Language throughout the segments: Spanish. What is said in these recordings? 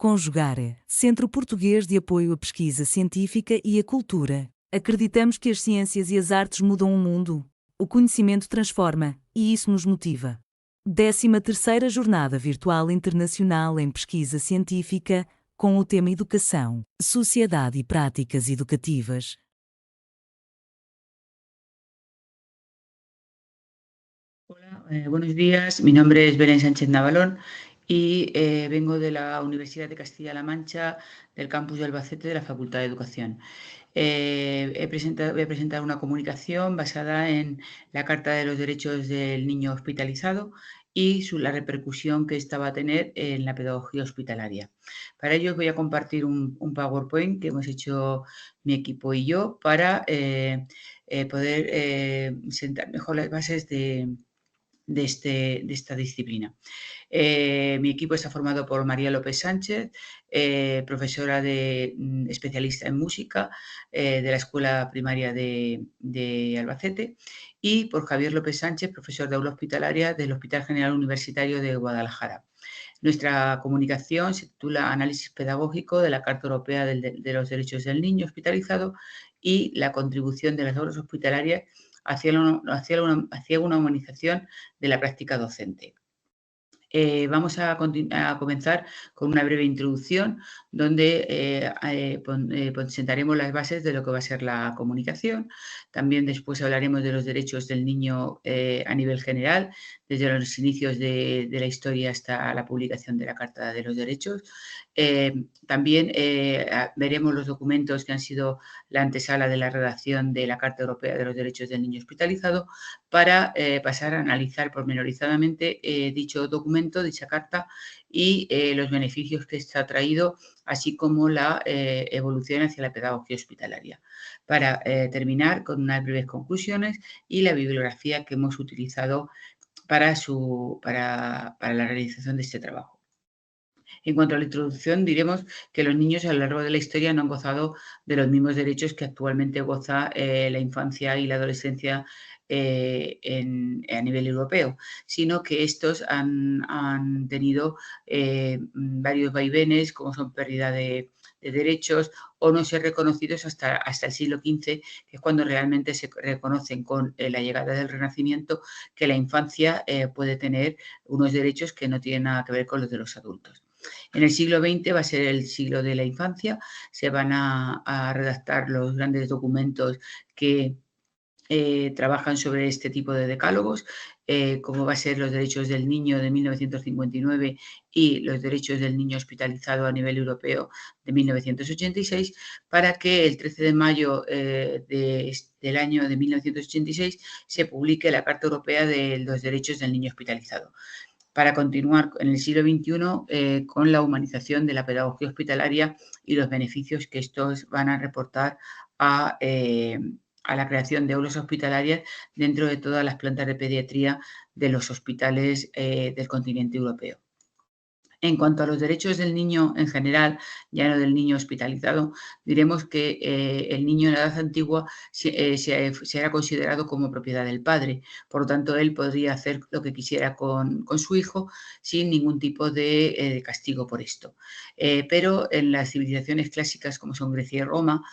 Conjugar, Centro Português de Apoio à Pesquisa Científica e à Cultura. Acreditamos que as ciências e as artes mudam o mundo. O conhecimento transforma, e isso nos motiva. 13ª Jornada Virtual Internacional em Pesquisa Científica, com o tema Educação, Sociedade e Práticas Educativas. Hola, buenos días. Mi nombre es Belén Sánchez Navalón y vengo de la Universidad de Castilla-La Mancha, del campus de Albacete, de la Facultad de Educación. Voy a presentar una comunicación basada en la Carta de los Derechos del Niño Hospitalizado y la repercusión que esta va a tener en la pedagogía hospitalaria. Para ello os voy a compartir un PowerPoint que hemos hecho mi equipo y yo para poder sentar mejor las bases de esta disciplina. Mi equipo está formado por María López Sánchez, profesora especialista en música de la Escuela Primaria de Albacete, y por Javier López Sánchez, profesor de aula hospitalaria del Hospital General Universitario de Guadalajara. Nuestra comunicación se titula Análisis pedagógico de la Carta Europea de los Derechos del Niño Hospitalizado y la contribución de las aulas hospitalarias hacia una humanización de la práctica docente. Vamos a comenzar con una breve introducción donde sentaremos las bases de lo que va a ser la comunicación. También después hablaremos de los derechos del niño a nivel general, desde los inicios de la historia hasta la publicación de la Carta de los Derechos. También veremos los documentos que han sido la antesala de la redacción de la Carta Europea de los Derechos del Niño Hospitalizado para pasar a analizar pormenorizadamente dicho documento, dicha carta y los beneficios que está traído, así como la evolución hacia la pedagogía hospitalaria. Para terminar con unas breves conclusiones y la bibliografía que hemos utilizado para la realización de este trabajo. En cuanto a la introducción, diremos que los niños a lo largo de la historia no han gozado de los mismos derechos que actualmente goza la infancia y la adolescencia a nivel europeo, sino que estos han tenido varios vaivenes, como son pérdida de derechos o no ser reconocidos hasta el siglo XV, que es cuando realmente se reconocen con la llegada del Renacimiento que la infancia puede tener unos derechos que no tienen nada que ver con los de los adultos. En el siglo XX va a ser el siglo de la infancia, se van a redactar los grandes documentos que trabajan sobre este tipo de decálogos, como va a ser los derechos del niño de 1959 y los derechos del niño hospitalizado a nivel europeo de 1986, para que el 13 de mayo del año de 1986 se publique la Carta Europea de los Derechos del Niño Hospitalizado, para continuar en el siglo XXI con la humanización de la pedagogía hospitalaria y los beneficios que estos van a reportar a la creación de aulas hospitalarias dentro de todas las plantas de pediatría de los hospitales del continente europeo. En cuanto a los derechos del niño en general, ya no del niño hospitalizado, diremos que el niño en la edad antigua se era considerado como propiedad del padre. Por lo tanto, él podría hacer lo que quisiera con su hijo sin ningún tipo de castigo por esto. Pero en las civilizaciones clásicas como son Grecia y Roma,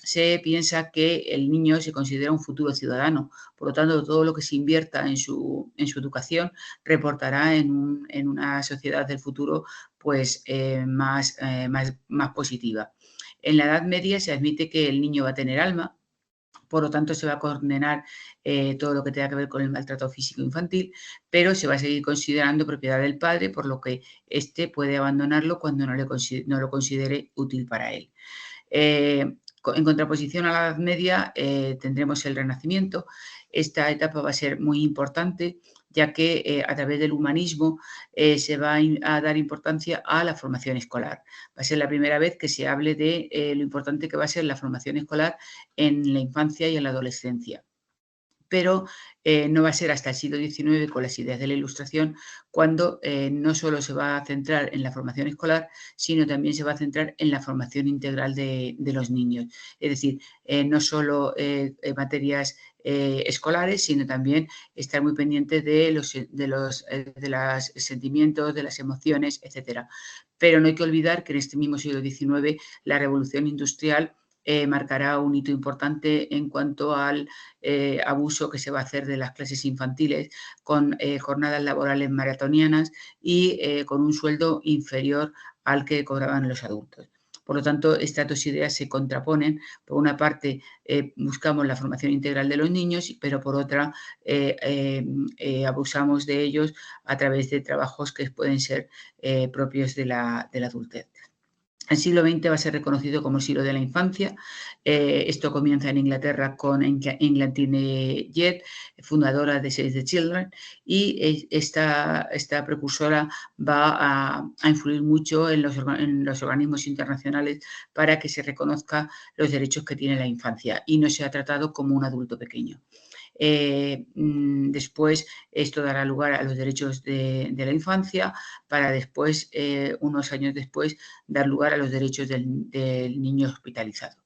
se piensa que el niño se considera un futuro ciudadano. Por lo tanto, todo lo que se invierta en su educación reportará en una sociedad del futuro pues más positiva. En la Edad Media se admite que el niño va a tener alma, por lo tanto se va a condenar todo lo que tenga que ver con el maltrato físico infantil, pero se va a seguir considerando propiedad del padre, por lo que éste puede abandonarlo cuando no lo considere útil para él. En contraposición a la Edad Media tendremos el Renacimiento. Esta etapa va a ser muy importante, ya que a través del humanismo se va a dar importancia a la formación escolar. Va a ser la primera vez que se hable de lo importante que va a ser la formación escolar en la infancia y en la adolescencia. Pero no va a ser hasta el siglo XIX, con las ideas de la Ilustración, cuando no solo se va a centrar en la formación escolar, sino también se va a centrar en la formación integral de los niños. Es decir, no solo materias escolares, sino también estar muy pendiente de los sentimientos, de las emociones, etc. Pero no hay que olvidar que en este mismo siglo XIX la revolución industrial marcará un hito importante en cuanto al abuso que se va a hacer de las clases infantiles con jornadas laborales maratonianas y con un sueldo inferior al que cobraban los adultos. Por lo tanto, estas dos ideas se contraponen. Por una parte, buscamos la formación integral de los niños, pero por otra, abusamos de ellos a través de trabajos que pueden ser propios de la adultez. El siglo XX va a ser reconocido como el siglo de la infancia. Esto comienza en Inglaterra con Englantine Jett, fundadora de Save the Children, y esta precursora va a influir mucho en los organismos internacionales para que se reconozca los derechos que tiene la infancia y no sea tratado como un adulto pequeño. Después esto dará lugar a los derechos de la infancia para después, unos años después, dar lugar a los derechos del niño hospitalizado.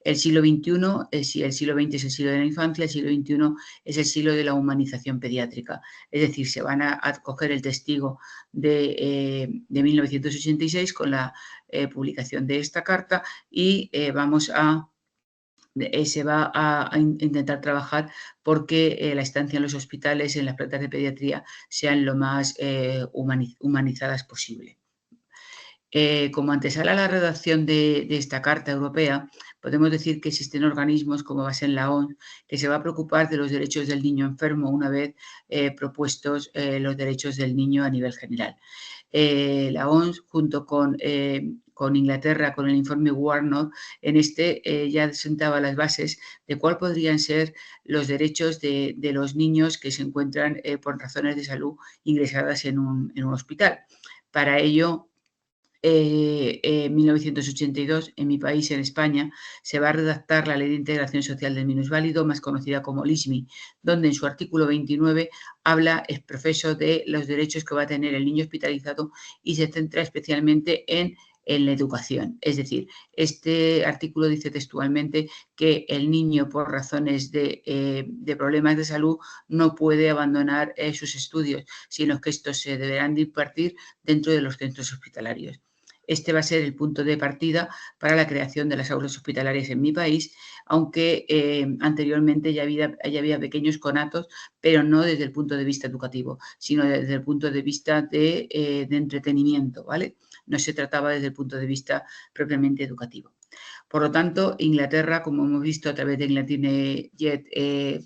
El siglo XXI, si el siglo XX es el siglo de la infancia, el siglo XXI es el siglo de la humanización pediátrica. Es decir, se van a coger el testigo de 1986 con la publicación de esta carta y se va a intentar trabajar porque la estancia en los hospitales, en las plantas de pediatría, sean lo más humanizadas posible. Como antesala a la redacción de esta Carta Europea, podemos decir que existen organismos como va a ser la OMS, que se va a preocupar de los derechos del niño enfermo una vez propuestos los derechos del niño a nivel general. La OMS, junto con Inglaterra, con el informe Warnock, en ya sentaba las bases de cuáles podrían ser los derechos de los niños que se encuentran por razones de salud ingresadas en un hospital. Para ello, en 1982, en mi país, en España, se va a redactar la Ley de Integración Social del Minusválido, más conocida como LISMI, donde en su artículo 29 habla exprofeso de los derechos que va a tener el niño hospitalizado y se centra especialmente en la educación. Es decir, este artículo dice textualmente que el niño, por razones de problemas de salud, no puede abandonar sus estudios, sino que estos se deberán de impartir dentro de los centros hospitalarios. Este va a ser el punto de partida para la creación de las aulas hospitalarias en mi país, aunque anteriormente ya había pequeños conatos, pero no desde el punto de vista educativo, sino desde el punto de vista de entretenimiento, ¿vale? No se trataba desde el punto de vista propiamente educativo. Por lo tanto, Inglaterra, como hemos visto a través de Englantine Jett,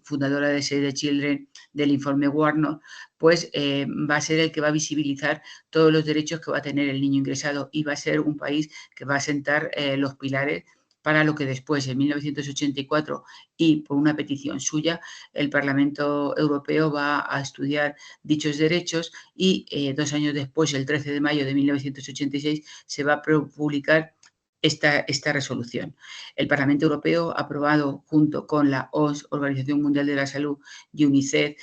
fundadora de Save the Children, del informe Warnock, pues va a ser el que va a visibilizar todos los derechos que va a tener el niño ingresado y va a ser un país que va a sentar los pilares para lo que después, en 1984, y por una petición suya, el Parlamento Europeo va a estudiar dichos derechos y 2 años después, el 13 de mayo de 1986, se va a publicar esta resolución. El Parlamento Europeo ha aprobado junto con la OMS, Organización Mundial de la Salud, y UNICEF,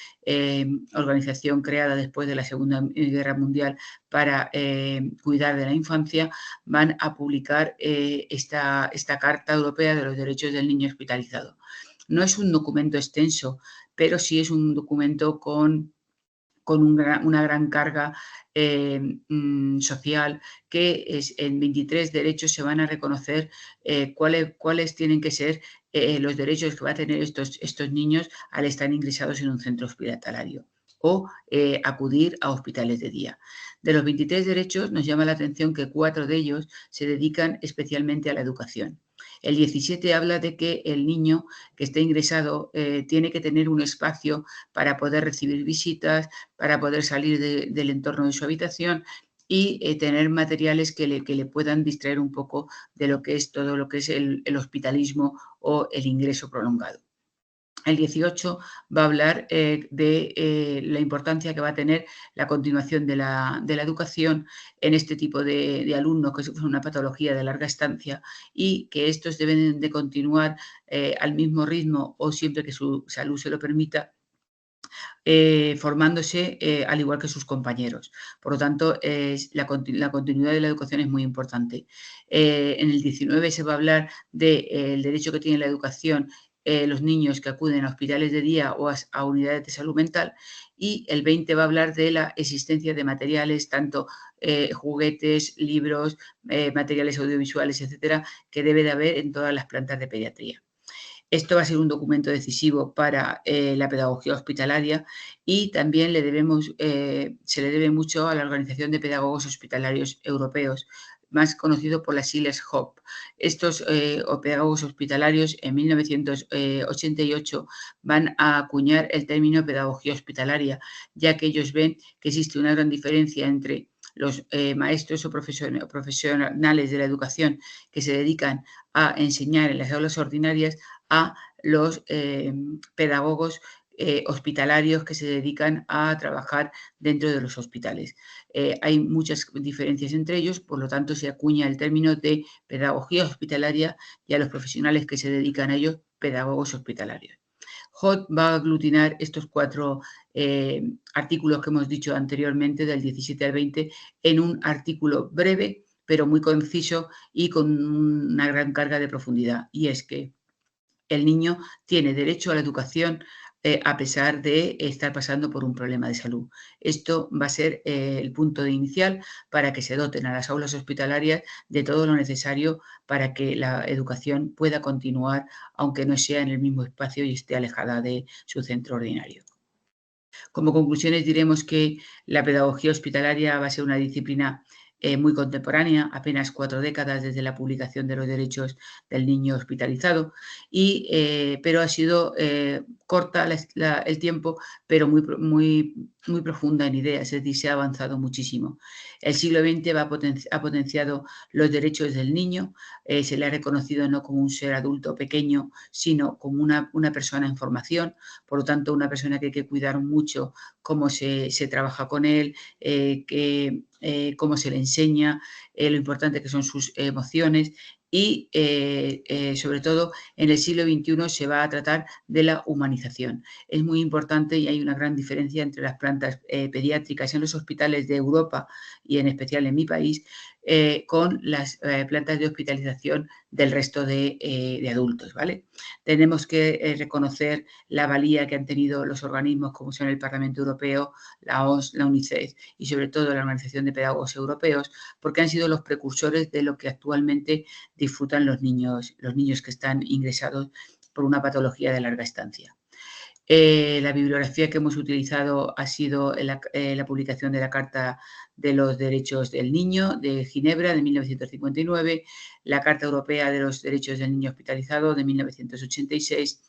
organización creada después de la Segunda Guerra Mundial para cuidar de la infancia, van a publicar esta Carta Europea de los Derechos del Niño Hospitalizado. No es un documento extenso, pero sí es un documento con una gran carga social, que en 23 derechos se van a reconocer cuáles tienen que ser los derechos que van a tener estos niños al estar ingresados en un centro hospitalario o acudir a hospitales de día. De los 23 derechos nos llama la atención que 4 de ellos se dedican especialmente a la educación. El 17 habla de que el niño que esté ingresado tiene que tener un espacio para poder recibir visitas, para poder salir del entorno de su habitación y tener materiales que le puedan distraer un poco de lo que es todo lo que es el hospitalismo o el ingreso prolongado. El 18 va a hablar de la importancia que va a tener la continuación de la educación en este tipo de alumnos que sufren una patología de larga estancia y que estos deben de continuar al mismo ritmo o siempre que su salud se lo permita, formándose al igual que sus compañeros. Por lo tanto, la continuidad de la educación es muy importante. En el 19 se va a hablar del derecho que tiene la educación los niños que acuden a hospitales de día o a unidades de salud mental, y el 20 va a hablar de la existencia de materiales, tanto juguetes, libros, materiales audiovisuales, etcétera, que debe de haber en todas las plantas de pediatría. Esto va a ser un documento decisivo para la pedagogía hospitalaria, y también se le debe mucho a la Organización de Pedagogos Hospitalarios Europeos, más conocido por las siglas HOP. Estos pedagogos hospitalarios en 1988 van a acuñar el término pedagogía hospitalaria, ya que ellos ven que existe una gran diferencia entre los maestros o profesionales de la educación que se dedican a enseñar en las aulas ordinarias a los pedagogos hospitalarios que se dedican a trabajar dentro de los hospitales. Hay muchas diferencias entre ellos, por lo tanto se acuña el término de pedagogía hospitalaria, y a los profesionales que se dedican a ello, pedagogos hospitalarios. HOT va a aglutinar estos 4 artículos que hemos dicho anteriormente, del 17 al 20, en un artículo breve, pero muy conciso y con una gran carga de profundidad. Y es que el niño tiene derecho a la educación a pesar de estar pasando por un problema de salud. Esto va a ser el punto inicial para que se doten a las aulas hospitalarias de todo lo necesario para que la educación pueda continuar, aunque no sea en el mismo espacio y esté alejada de su centro ordinario. Como conclusiones diremos que la pedagogía hospitalaria va a ser una disciplina muy contemporánea, apenas 4 décadas desde la publicación de los derechos del niño hospitalizado, pero ha sido corta el tiempo, pero muy profunda en ideas, es decir, se ha avanzado muchísimo. El siglo XX ha potenciado los derechos del niño, se le ha reconocido no como un ser adulto pequeño, sino como una persona en formación, por lo tanto, una persona que hay que cuidar mucho cómo se trabaja con él, cómo se le enseña, lo importante que son sus emociones, y sobre todo en el siglo XXI se va a tratar de la humanización. Es muy importante, y hay una gran diferencia entre las plantas pediátricas en los hospitales de Europa y en especial en mi país, con las plantas de hospitalización del resto de adultos, ¿vale? Tenemos que reconocer la valía que han tenido los organismos como son el Parlamento Europeo, la OMS, la UNICEF y sobre todo la Organización de Pedagogos Europeos, porque han sido los precursores de lo que actualmente disfrutan los niños que están ingresados por una patología de larga estancia. La bibliografía que hemos utilizado ha sido la publicación de la Carta de los Derechos del Niño de Ginebra de 1959, la Carta Europea de los Derechos del Niño Hospitalizado de 1986,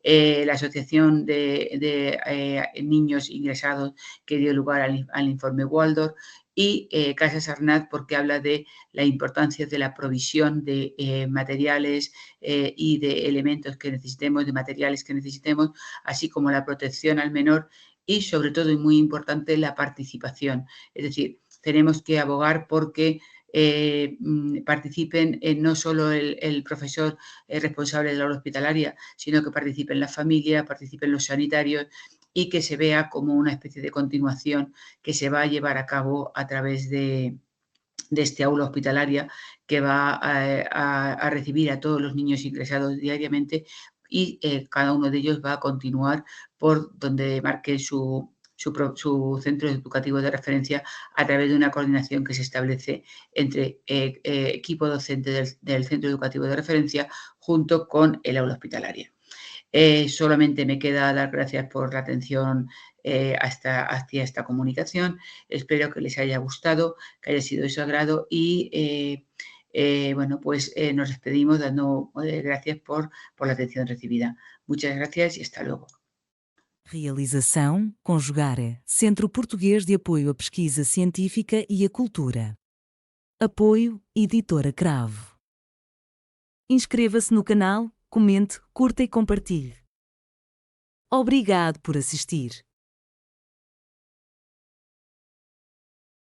la Asociación de Niños Ingresados que dio lugar al informe Waldorf, y Casas Arnaz, porque habla de la importancia de la provisión de materiales y de elementos que necesitemos, de materiales que necesitemos, así como la protección al menor y, sobre todo, y muy importante, la participación. Es decir, tenemos que abogar porque participen no solo el profesor responsable de la aula hospitalaria, sino que participen la familia, participen los sanitarios, y que se vea como una especie de continuación que se va a llevar a cabo a través de este aula hospitalaria, que va a recibir a todos los niños ingresados diariamente, y cada uno de ellos va a continuar por donde marque su centro educativo de referencia, a través de una coordinación que se establece entre equipo docente del centro educativo de referencia junto con el aula hospitalaria. Solamente me queda dar gracias por la atención hacia esta comunicación. Espero que les haya gustado, que haya sido de su agrado, y bueno, pues nos despedimos dando gracias por la atención recibida. Muchas gracias y hasta luego. Realização Conjugare, Centro Português de Apoio à Pesquisa Científica e à Cultura. Apoio Editora Cravo. Inscreva-se no canal, comente, curta e compartilhe. Obrigado por assistir.